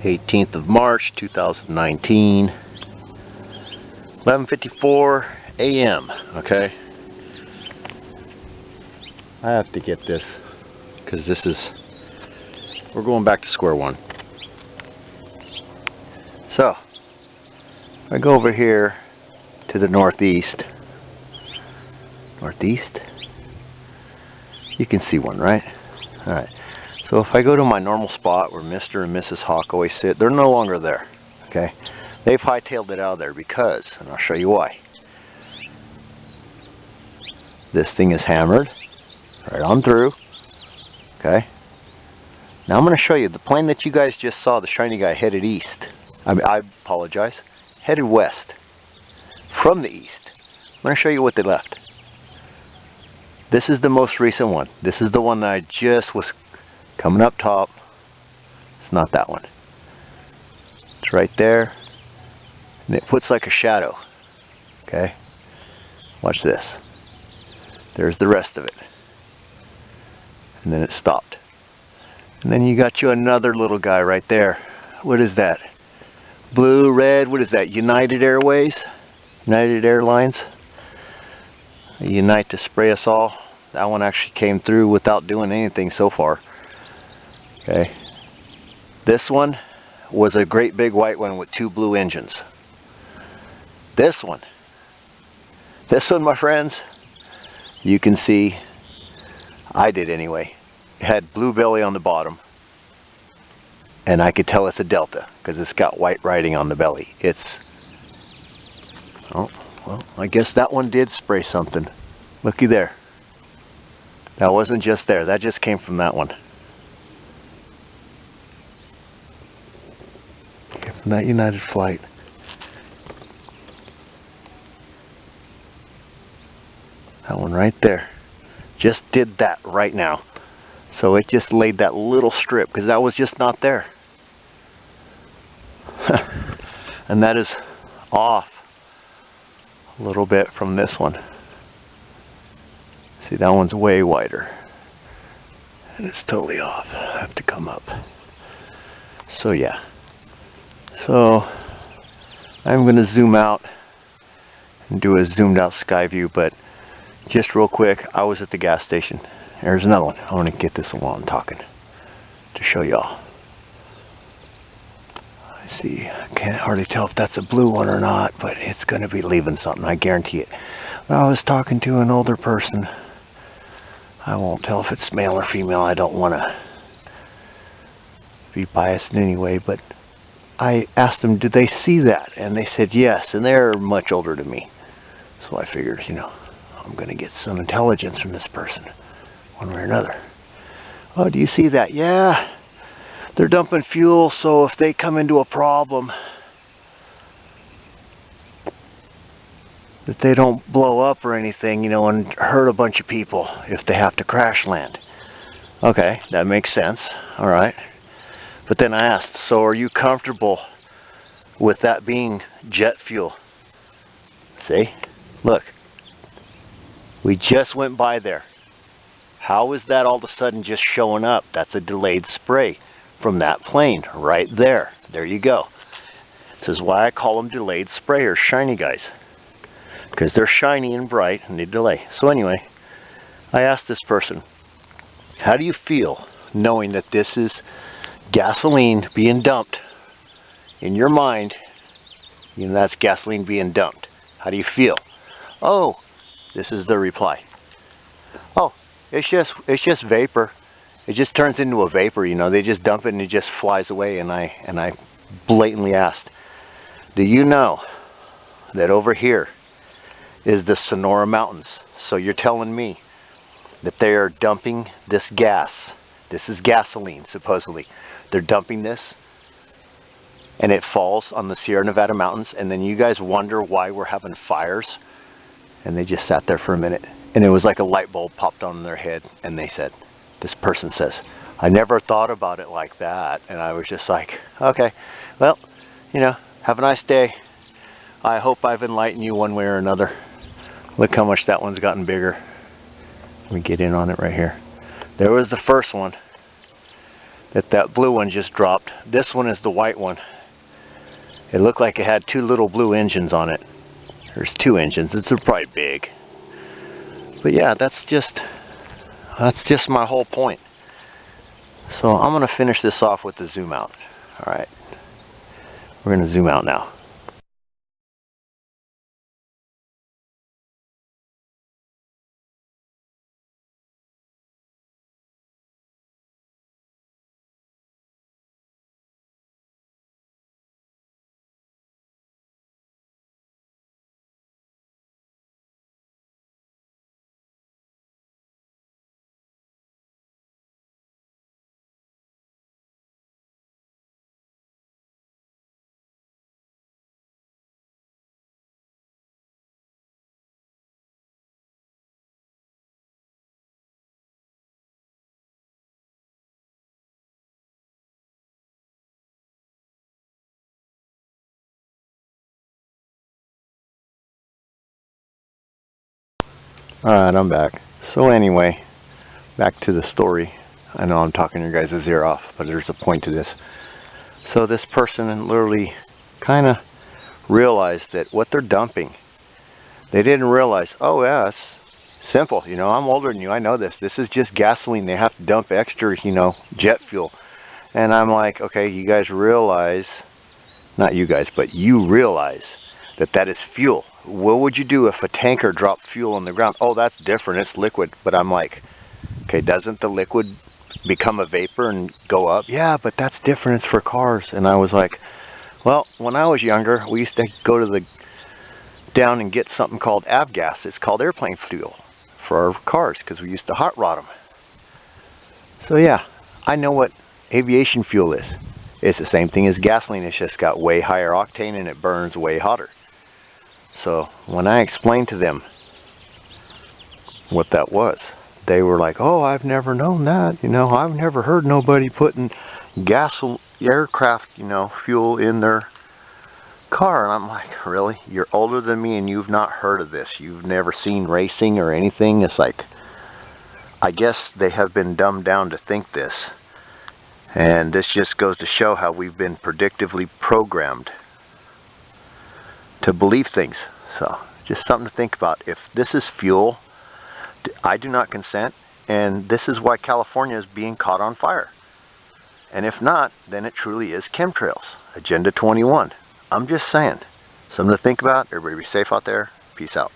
18th of March 2019, 11:54 a.m. Okay, I have to get this because we're going back to square one. So I go over here to the northeast. You can see one, right? All right. So if I go to my normal spot where Mr. and Mrs. Hawk always sit, they're no longer there. Okay, they've hightailed it out of there because, and I'll show you why. This thing is hammered right on through. Okay. Now I'm going to show you the plane that you guys just saw. The shiny guy headed east. I apologize. Headed west from the east. I'm going to show you what they left. This is the most recent one. This is the one that I just was coming up top. It's not that one. It's right there. And it puts like a shadow. Okay. Watch this. There's the rest of it. And then it stopped. And then you got you another little guy right there. What is that? Blue, red, what is that? United Airways? United Airlines? Unite to spray us all. That one actually came through without doing anything so far. Okay. This one was a great big white one with 2 blue engines. This one, my friends, you can see, I did anyway, it had blue belly on the bottom. And I could tell it's a Delta because it's got white writing on the belly. Oh, well, I guess that one did spray something. Looky there. That wasn't just there. That just came from that one. Okay, from that United flight. That one right there. Just did that right now. So it just laid that little strip because that was just not there. And that is off a little bit from this one. See, that one's way wider. And it's totally off. I have to come up. So yeah. So I'm going to zoom out and do a zoomed out sky view, but just real quick, I was at the gas station. There's another one. I want to get this one while I'm talking to show y'all. I see. I can't hardly tell if that's a blue one or not, but it's going to be leaving something. I guarantee it. I was talking to an older person. I won't tell if it's male or female. I don't want to be biased in any way, but I asked them, did they see that? And they said yes, and they're much older than me. So I figured, you know, I'm going to get some intelligence from this person, one way or another. Oh, do you see that? Yeah, they're dumping fuel, so if they come into a problem, that they don't blow up or anything, you know, and hurt a bunch of people if they have to crash land. Okay, that makes sense. All right. But then I asked, so are you comfortable with that being jet fuel? See? Look. We just went by there. How is that all of a sudden just showing up? That's a delayed spray from that plane right there. There you go. This is why I call them delayed sprayers, shiny guys. Because they're shiny and bright and they delay. So anyway, I asked this person, how do you feel knowing that this is gasoline being dumped in your mind? You know, that's gasoline being dumped. How do you feel? Oh, this is the reply. Oh, it's just vapor. It just turns into a vapor, you know. They just dump it and it just flies away. And I blatantly asked, do you know that over here is the Sonora Mountains? So you're telling me that they are dumping this gas. This is gasoline, supposedly. They're dumping this and it falls on the Sierra Nevada mountains, and then you guys wonder why we're having fires? And they just sat there for a minute, and it was like a light bulb popped on their head, and they said, this person says, I never thought about it like that. And I was just like, okay, well, you know, have a nice day. I hope I've enlightened you one way or another. Look how much that one's gotten bigger. Let me get in on it right here. There was the first one that blue one just dropped. This one is the white one. It looked like it had two little blue engines on it. There's two engines. It's probably big. But yeah, that's just my whole point. So I'm gonna finish this off with the zoom out. All right, we're gonna zoom out now. Alright, I'm back. So anyway, back to the story. I know I'm talking your guys' ear off, but there's a point to this. So this person literally kind of realized that what they're dumping, they didn't realize, oh yeah, it's simple, you know, I'm older than you, I know this. This is just gasoline. They have to dump extra, you know, jet fuel. And I'm like, okay, you guys realize, not you guys, but you realize that is fuel. What would you do if a tanker dropped fuel on the ground? Oh, that's different, it's liquid. But I'm like, okay, doesn't the liquid become a vapor and go up? Yeah, but that's different, it's for cars. And I was like, well, when I was younger, we used to go to the down and get something called avgas. It's called airplane fuel for our cars because we used to hot rod them. So yeah, I know what aviation fuel is. It's the same thing as gasoline. It's just got way higher octane and it burns way hotter. So when I explained to them what that was, they were like, oh, I've never known that. You know, I've never heard nobody putting aircraft, you know, fuel in their car. And I'm like, really? You're older than me and you've not heard of this. You've never seen racing or anything. It's like, I guess they have been dumbed down to think this. And this just goes to show how we've been predictively programmed to believe things. So just something to think about. If this is fuel, I do not consent, and this is why California is being caught on fire. And if not, then it truly is chemtrails. Agenda 21. I'm just saying. Something to think about. Everybody be safe out there. Peace out.